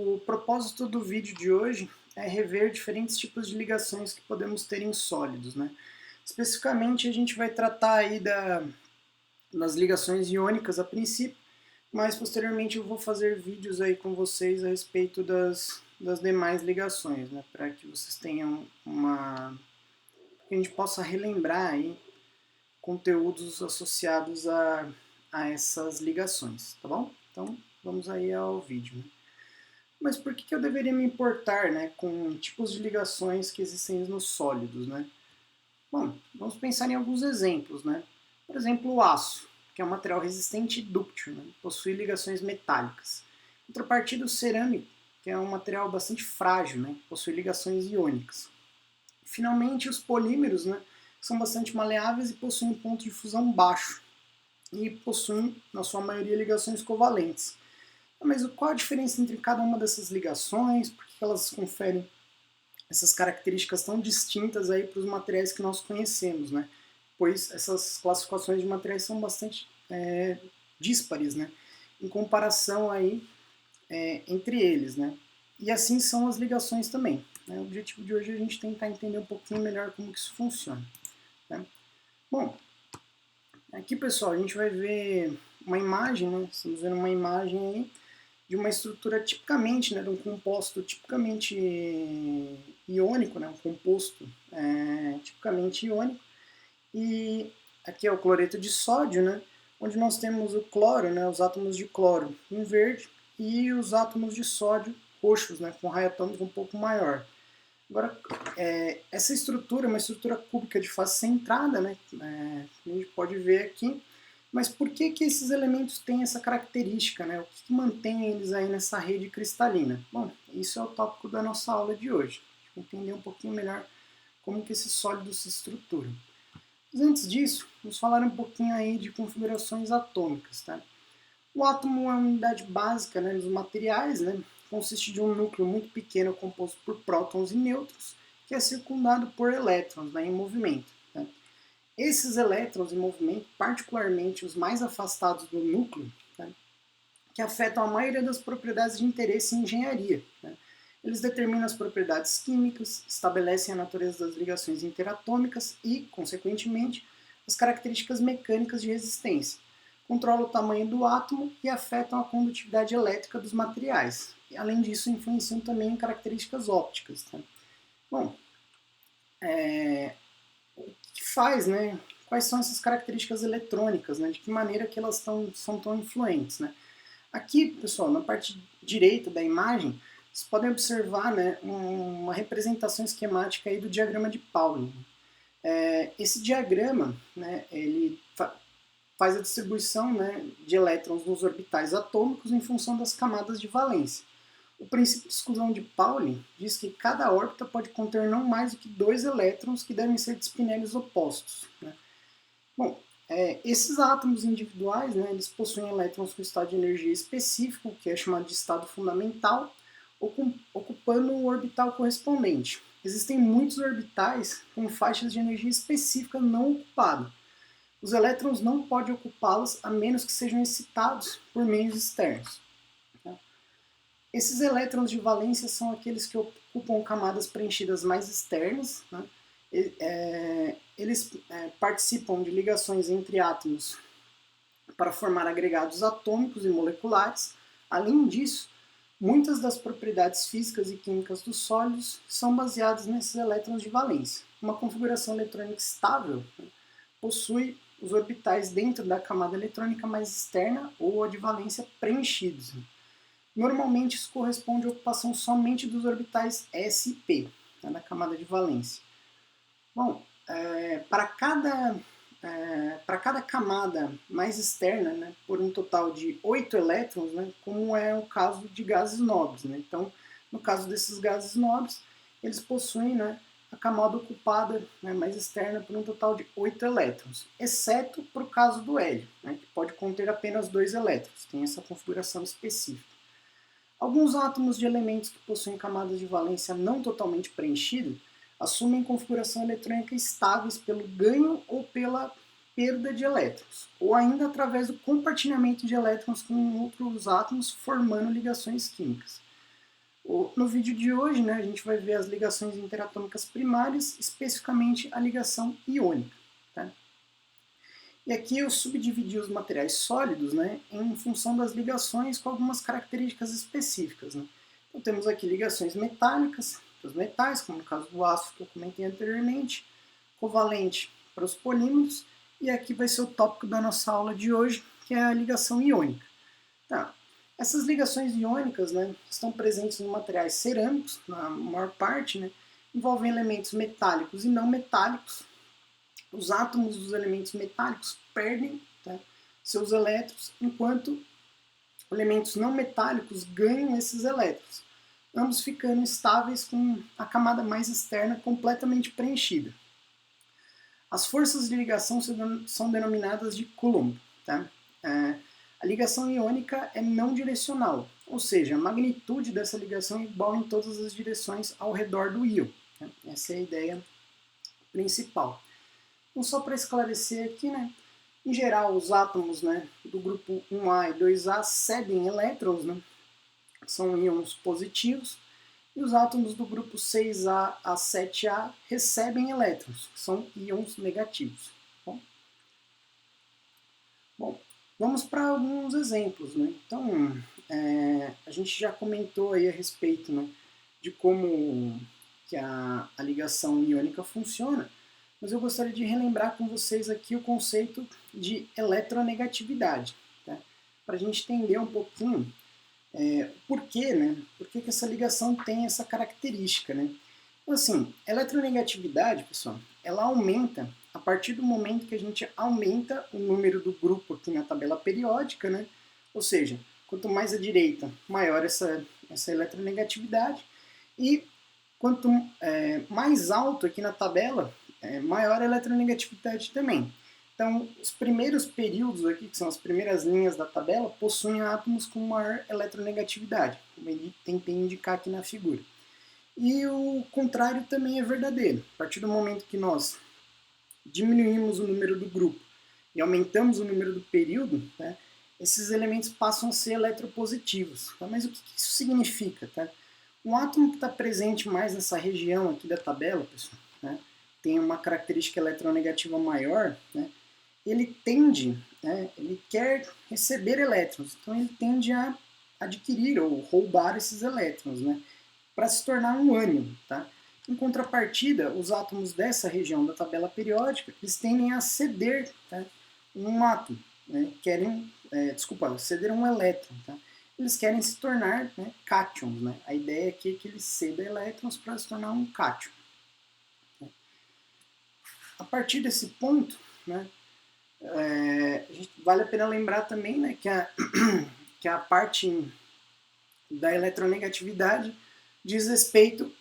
O propósito do vídeo de hoje é rever diferentes tipos de ligações que podemos ter em sólidos, né? Especificamente a gente vai tratar aí das ligações iônicas a princípio, mas posteriormente eu vou fazer vídeos aí com vocês a respeito das demais ligações, né? Para que vocês tenham que a gente possa relembrar aí conteúdos associados a essas ligações, tá bom? Então vamos aí ao vídeo, né? Mas por que eu deveria me importar, né, com tipos de ligações que existem nos sólidos, né? Bom, vamos pensar em alguns exemplos, né? Por exemplo, o aço, que é um material resistente e dúctil, né? Possui ligações metálicas. Em contrapartida, o cerâmico, que é um material bastante frágil, né? Possui ligações iônicas. Finalmente, os polímeros, né, são bastante maleáveis e possuem um ponto de fusão baixo e possuem, na sua maioria, ligações covalentes. Mas qual a diferença entre cada uma dessas ligações? Por que elas conferem essas características tão distintas aí para os materiais que nós conhecemos, né? Pois essas classificações de materiais são bastante díspares, né? Em comparação aí entre eles, né? E assim são as ligações também. Né? O objetivo de hoje é a gente tentar entender um pouquinho melhor como que isso funciona. Né? Bom, aqui pessoal, a gente vai ver uma imagem, né? Estamos vendo uma imagem aí de uma estrutura tipicamente, né, de um composto tipicamente iônico, né, um composto tipicamente iônico. E aqui é o cloreto de sódio, né, onde nós temos o cloro, né, os átomos de cloro em verde e os átomos de sódio roxos, né, com raio atômico um pouco maior. Agora, essa estrutura é uma estrutura cúbica de face centrada, né, a gente pode ver aqui. Mas por que esses elementos têm essa característica, né? O que mantém eles aí nessa rede cristalina? Bom, isso é o tópico da nossa aula de hoje. A gente vai entender um pouquinho melhor como que esses sólidos se estruturam. Mas antes disso, vamos falar um pouquinho aí de configurações atômicas, tá? O átomo é uma unidade básica, né, dos materiais, né? Consiste de um núcleo muito pequeno composto por prótons e nêutrons, que é circundado por elétrons, né, em movimento. Tá? Esses elétrons em movimento, particularmente os mais afastados do núcleo, né, que afetam a maioria das propriedades de interesse em engenharia. Né. Eles determinam as propriedades químicas, estabelecem a natureza das ligações interatômicas e, consequentemente, as características mecânicas de resistência. Controlam o tamanho do átomo e afetam a condutividade elétrica dos materiais. E, além disso, influenciam também em características ópticas. Tá. Bom, o que faz, né? Quais são essas características eletrônicas, né? De que maneira que elas são tão influentes, né? Aqui, pessoal, na parte direita da imagem, vocês podem observar, né, uma representação esquemática aí do diagrama de Pauling. Esse diagrama, né, ele faz a distribuição, né, de elétrons nos orbitais atômicos em função das camadas de valência. O princípio de exclusão de Pauling diz que cada órbita pode conter não mais do que 2 elétrons que devem ser de espinélios opostos. Né? Bom, esses átomos individuais, né, eles possuem elétrons com estado de energia específico, que é chamado de estado fundamental, ocupando o orbital correspondente. Existem muitos orbitais com faixas de energia específica não ocupadas. Os elétrons não podem ocupá-las a menos que sejam excitados por meios externos. Esses elétrons de valência são aqueles que ocupam camadas preenchidas mais externas. Né? Eles participam de ligações entre átomos para formar agregados atômicos e moleculares. Além disso, muitas das propriedades físicas e químicas dos sólidos são baseadas nesses elétrons de valência. Uma configuração eletrônica estável, né, possui os orbitais dentro da camada eletrônica mais externa ou a de valência preenchidos. Né? Normalmente isso corresponde à ocupação somente dos orbitais s e p, né, da camada de valência. Bom, para cada camada mais externa, né, por um total de 8 elétrons, né, como é o caso de gases nobres. Né? Então, no caso desses gases nobres, eles possuem, né, a camada ocupada, né, mais externa por um total de 8 elétrons, exceto para o caso do hélio, né, que pode conter apenas 2 elétrons, tem essa configuração específica. Alguns átomos de elementos que possuem camadas de valência não totalmente preenchidas assumem configuração eletrônica estáveis pelo ganho ou pela perda de elétrons, ou ainda através do compartilhamento de elétrons com outros átomos formando ligações químicas. no vídeo de hoje, né, a gente vai ver as ligações interatômicas primárias, especificamente a ligação iônica. Tá? E aqui eu subdividi os materiais sólidos, né, em função das ligações com algumas características específicas. Né? Então temos aqui ligações metálicas, para os metais, como no caso do aço que eu comentei anteriormente, covalente para os polímeros, e aqui vai ser o tópico da nossa aula de hoje, que é a ligação iônica. Tá. Essas ligações iônicas, né, estão presentes nos materiais cerâmicos, na maior parte, né, envolvem elementos metálicos e não metálicos. Os átomos dos elementos metálicos perdem, tá, seus elétrons, enquanto elementos não metálicos ganham esses elétrons, ambos ficando estáveis com a camada mais externa completamente preenchida. As forças de ligação são denominadas de Coulomb. Tá? A ligação iônica é não direcional, ou seja, a magnitude dessa ligação é igual em todas as direções ao redor do íon. Tá? Essa é a ideia principal. Então, só para esclarecer aqui, né, em geral, os átomos, né, do grupo 1A e 2A cedem elétrons, né, são íons positivos, e os átomos do grupo 6A a 7A recebem elétrons, que são íons negativos. Bom, vamos para alguns exemplos. Né? Então, a gente já comentou aí a respeito, né, de como que a ligação iônica funciona, mas eu gostaria de relembrar com vocês aqui o conceito de eletronegatividade, tá? Para a gente entender um pouquinho por quê, né? Por que essa ligação tem essa característica, né? Então, assim, a eletronegatividade, pessoal, ela aumenta a partir do momento que a gente aumenta o número do grupo aqui na tabela periódica, né? Ou seja, quanto mais à direita, maior essa eletronegatividade, e quanto mais alto aqui na tabela, maior a eletronegatividade também. Então, os primeiros períodos aqui, que são as primeiras linhas da tabela, possuem átomos com maior eletronegatividade, como ele tentei indicar aqui na figura. E o contrário também é verdadeiro. A partir do momento que nós diminuímos o número do grupo e aumentamos o número do período, né, esses elementos passam a ser eletropositivos. Tá? Mas o que isso significa? Tá? Um átomo que está presente mais nessa região aqui da tabela, pessoal, né, tem uma característica eletronegativa maior, né, ele tende, né, ele quer receber elétrons, então ele tende a adquirir ou roubar esses elétrons, né, para se tornar um ânion. Tá? Em contrapartida, os átomos dessa região da tabela periódica, eles tendem a ceder, tá, um átomo, né, ceder um elétron. Tá? Eles querem se tornar, né, cátions. Né? A ideia aqui é que eles cedam elétrons para se tornar um cátion. A partir desse ponto, né, vale a pena lembrar também, né, que a parte da eletronegatividade diz respeito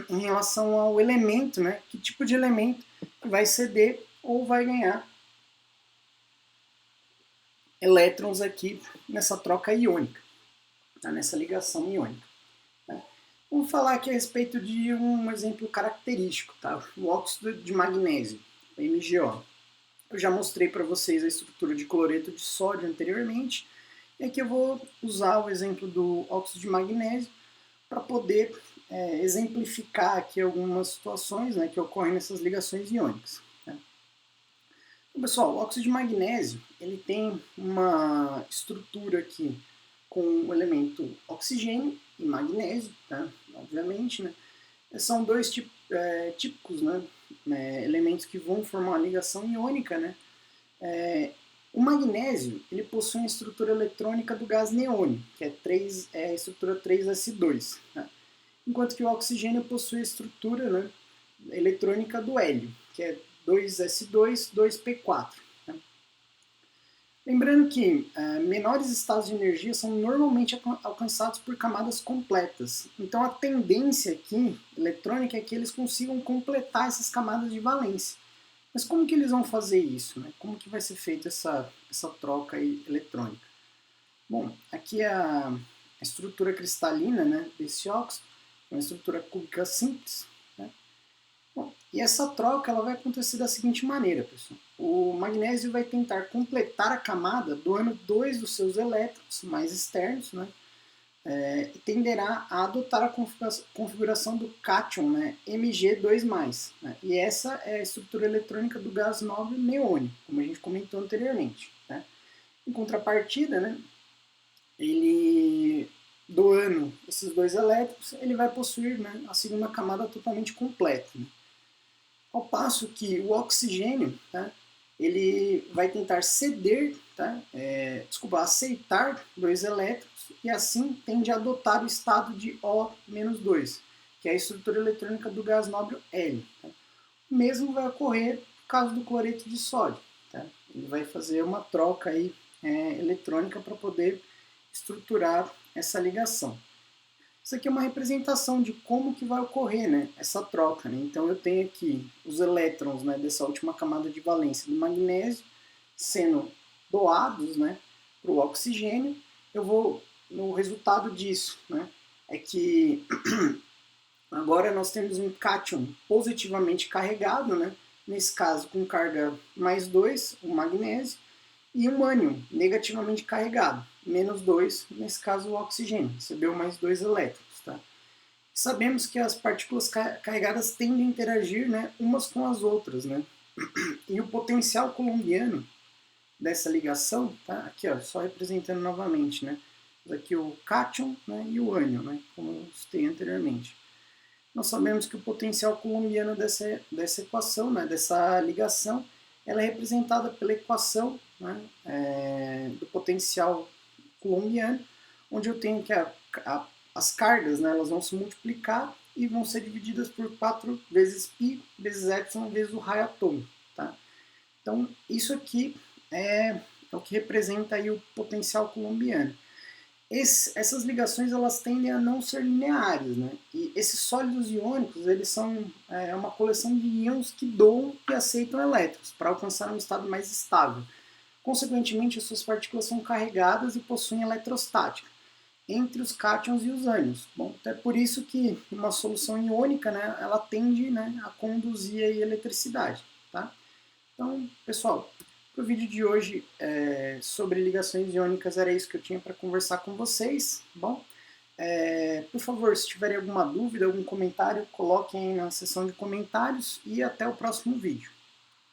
em relação ao elemento, né, que tipo de elemento vai ceder ou vai ganhar elétrons aqui nessa troca iônica, tá, nessa ligação iônica. Tá? Vamos falar aqui a respeito de um exemplo característico, tá? O óxido de magnésio, o MgO. Eu já mostrei para vocês a estrutura de cloreto de sódio anteriormente, e aqui eu vou usar o exemplo do óxido de magnésio para poder exemplificar aqui algumas situações, né, que ocorrem nessas ligações iônicas. Né? Então, pessoal, o óxido de magnésio ele tem uma estrutura aqui com o elemento oxigênio e magnésio, tá? Obviamente, né? São dois típicos, né, elementos que vão formar uma ligação iônica. Né? O magnésio ele possui a estrutura eletrônica do gás neônio, que é a estrutura 3s2. Né? Enquanto que o oxigênio possui a estrutura, né, eletrônica do hélio, que é 2s2, 2p4. Né? Lembrando que menores estados de energia são normalmente alcançados por camadas completas. Então a tendência aqui, eletrônica, é que eles consigam completar essas camadas de valência. Mas como que eles vão fazer isso? Né? Como que vai ser feita essa troca aí eletrônica? Bom, aqui é a estrutura cristalina, né, desse óxido, é uma estrutura cúbica simples. Né? Bom, e essa troca ela vai acontecer da seguinte maneira, pessoal. O magnésio vai tentar completar a camada doando 2 dos seus elétrons mais externos, né, tenderá a adotar a configuração do cátion, né, Mg2+. Né, e essa é a estrutura eletrônica do gás nobre neônio, como a gente comentou anteriormente. Né. Em contrapartida, né, ele, doando esses dois elétrons, ele vai possuir, né, a segunda camada totalmente completa. Né. Ao passo que o oxigênio, tá, ele vai tentar ceder, tá, aceitar dois elétrons e assim tende a adotar o estado de O-2, que é a estrutura eletrônica do gás nobre Hélio. Tá. O mesmo vai ocorrer no caso do cloreto de sódio. Tá. Ele vai fazer uma troca aí, eletrônica para poder estruturar essa ligação. Isso aqui é uma representação de como que vai ocorrer, né, essa troca. Né? Então eu tenho aqui os elétrons, né, dessa última camada de valência do magnésio sendo doados, né, para o oxigênio. Eu vou, no resultado disso, né, é que agora nós temos um cátion positivamente carregado, né, nesse caso com carga +2, o magnésio, e um ânion negativamente carregado, -2, nesse caso o oxigênio, recebeu mais 2 elétrons. Tá? Sabemos que as partículas carregadas tendem a interagir, né, umas com as outras. Né? E o potencial coulombiano dessa ligação, tá? Aqui ó, só representando novamente, né? Aqui o cátion, né, e o ânion, né, como eu citei anteriormente. Nós sabemos que o potencial coulombiano dessa equação, né, dessa ligação, ela é representada pela equação, né, do potencial coulombiano, onde eu tenho que as cargas, né, elas vão se multiplicar e vão ser divididas por 4 vezes π vezes epsilon vezes o raio atômico. Tá? Então, isso aqui é o que representa aí o potencial coulombiano. Essas ligações elas tendem a não ser lineares, né? E esses sólidos iônicos eles são uma coleção de íons que doam e aceitam elétrons para alcançar um estado mais estável. Consequentemente, as suas partículas são carregadas e possuem eletrostática entre os cátions e os ânions. Bom, é por isso que uma solução iônica, né, ela tende, né, a conduzir aí eletricidade. Tá? Então, pessoal, o vídeo de hoje sobre ligações iônicas era isso que eu tinha para conversar com vocês. Bom, por favor, se tiverem alguma dúvida, algum comentário, coloquem aí na seção de comentários e até o próximo vídeo.